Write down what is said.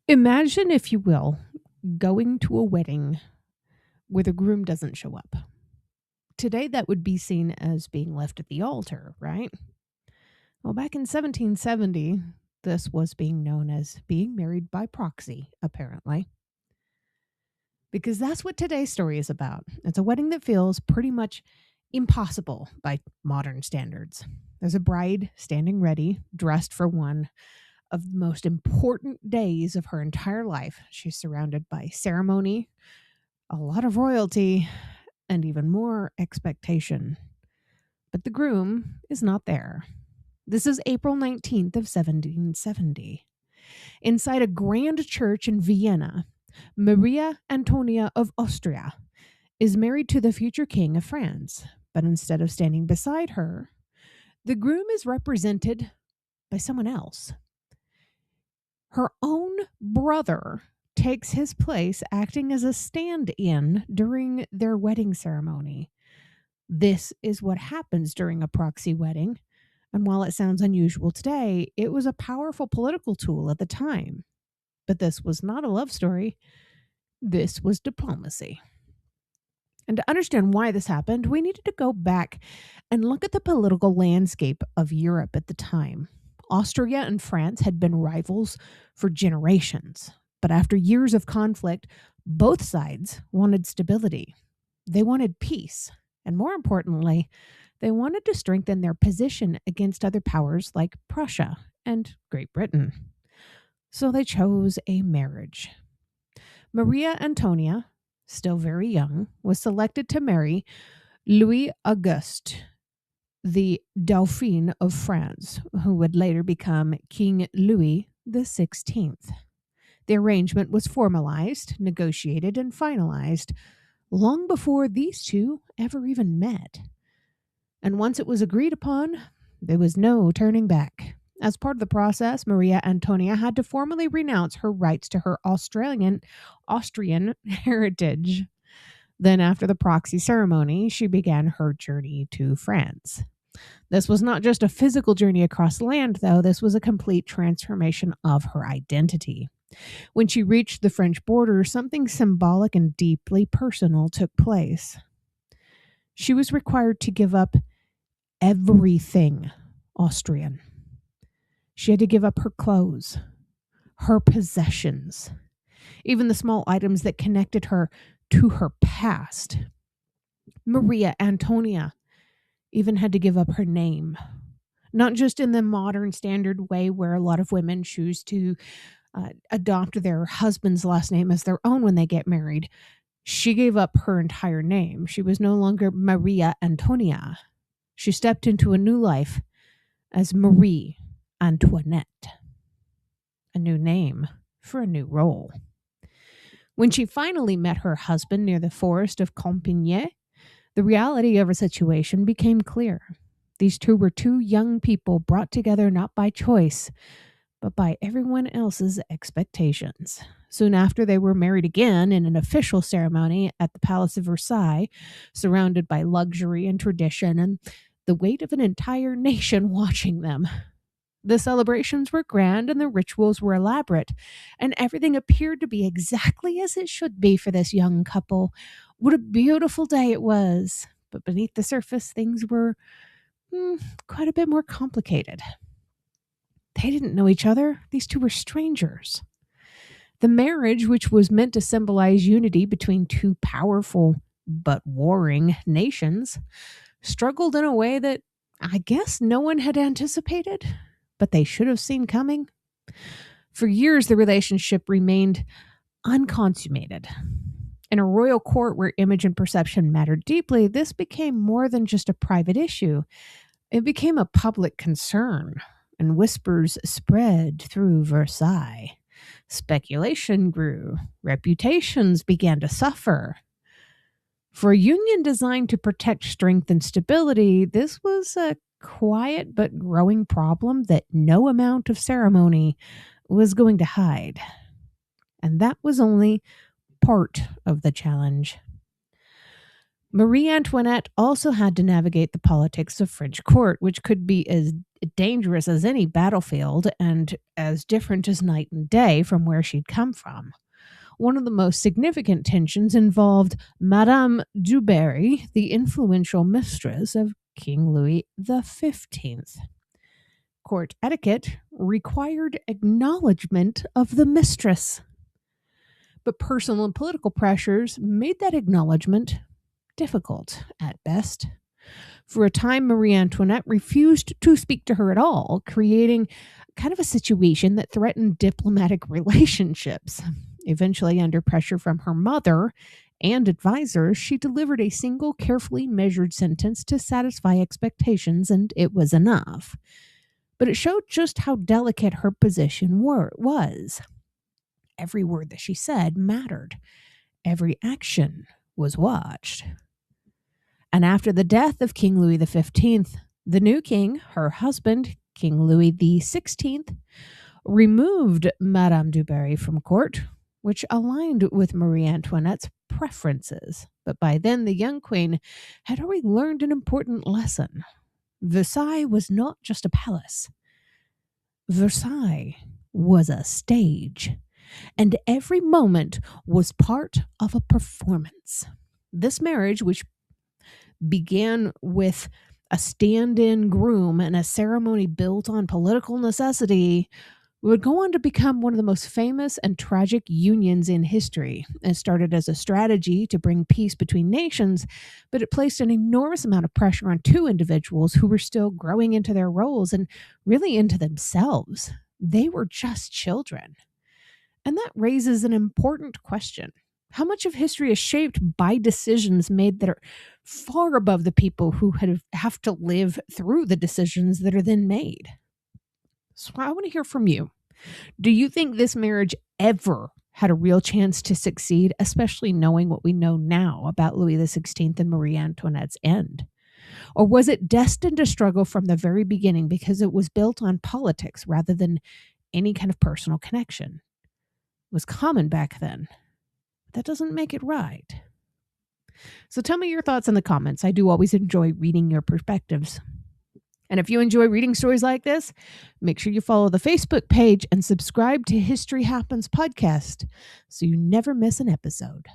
Imagine, if you will, going to a wedding where the groom doesn't show up. Today, that would be seen as being left at the altar, right? Well, back in 1770, this was being known as being married by proxy, apparently. Because that's what today's story is about. It's a wedding that feels pretty much impossible by modern standards. There's a bride standing ready, dressed for one of the most important days of her entire life. She's surrounded by ceremony, a lot of royalty, and even more expectation. But the groom is not there. This is April 19th of 1770. Inside a grand church in Vienna, Maria Antonia of Austria is married to the future king of France. But instead of standing beside her, the groom is represented by someone else. Her own brother takes his place, acting as a stand-in during their wedding ceremony. This is what happens during a proxy wedding, and while it sounds unusual today, it was a powerful political tool at the time. But this was not a love story. This was diplomacy. And to understand why this happened, we needed to go back and look at the political landscape of Europe at the time. Austria and France had been rivals for generations, but after years of conflict, both sides wanted stability. They wanted peace, and more importantly, they wanted to strengthen their position against other powers like Prussia and Great Britain. So they chose a marriage. Maria Antonia, still very young, was selected to marry Louis Auguste, the Dauphin of France, who would later become King Louis XVI. The arrangement was formalized, negotiated, and finalized long before these two ever even met. And once it was agreed upon, there was no turning back. As part of the process, Maria Antonia had to formally renounce her rights to her Austrian heritage. Then, after the proxy ceremony, she began her journey to France. This was not just a physical journey across land, though. This was a complete transformation of her identity. When she reached the French border, something symbolic and deeply personal took place. She was required to give up everything Austrian. She had to give up her clothes, her possessions, even the small items that connected her to her past. Maria Antonia even had to give up her name, not just in the modern standard way where a lot of women choose to adopt their husband's last name as their own when they get married. She gave up her entire name. She was no longer Maria Antonia. She stepped into a new life as Marie Antoinette, a new name for a new role. When she finally met her husband near the forest of Compiègne, the reality of her situation became clear. These two were two young people brought together not by choice, but by everyone else's expectations. Soon after, they were married again in an official ceremony at the Palace of Versailles, surrounded by luxury and tradition and the weight of an entire nation watching them. The celebrations were grand and the rituals were elaborate, and everything appeared to be exactly as it should be for this young couple. What a beautiful day it was. But beneath the surface, things were quite a bit more complicated. They didn't know each other. These two were strangers. The marriage, which was meant to symbolize unity between two powerful but warring nations, struggled in a way that I guess no one had anticipated, but they should have seen coming. For years, the relationship remained unconsummated. In a royal court where image and perception mattered deeply, this became more than just a private issue. It became a public concern, and whispers spread through Versailles. Speculation grew. Reputations began to suffer. For a union designed to protect strength and stability, this was a quiet but growing problem that no amount of ceremony was going to hide. And that was only part of the challenge. Marie Antoinette also had to navigate the politics of French court, which could be as dangerous as any battlefield and as different as night and day from where she'd come from. One of the most significant tensions involved Madame du Barry, the influential mistress of King Louis XV. Court etiquette required acknowledgement of the mistress, but personal and political pressures made that acknowledgement difficult at best. For a time, Marie Antoinette refused to speak to her at all, creating kind of a situation that threatened diplomatic relationships. Eventually, under pressure from her mother and advisors, she delivered a single carefully measured sentence to satisfy expectations, and it was enough. But it showed just how delicate her position was. Every word that she said mattered. Every action was watched. And after the death of King Louis XV, the new king, her husband, King Louis XVI, removed Madame du Barry from court, which aligned with Marie Antoinette's preferences. But by then, the young queen had already learned an important lesson. Versailles was not just a palace. Versailles was a stage, and every moment was part of a performance. This marriage, which began with a stand-in groom and a ceremony built on political necessity, would go on to become one of the most famous and tragic unions in history. It started as a strategy to bring peace between nations, but it placed an enormous amount of pressure on two individuals who were still growing into their roles and really into themselves. They were just children. And that raises an important question. How much of history is shaped by decisions made that are far above the people who have to live through the decisions that are then made? So I want to hear from you. Do you think this marriage ever had a real chance to succeed, especially knowing what we know now about Louis XVI and Marie Antoinette's end? Or was it destined to struggle from the very beginning because it was built on politics rather than any kind of personal connection? It was common back then. That doesn't make it right. So tell me your thoughts in the comments. I do always enjoy reading your perspectives. And if you enjoy reading stories like this, make sure you follow the Facebook page and subscribe to History Happens podcast so you never miss an episode.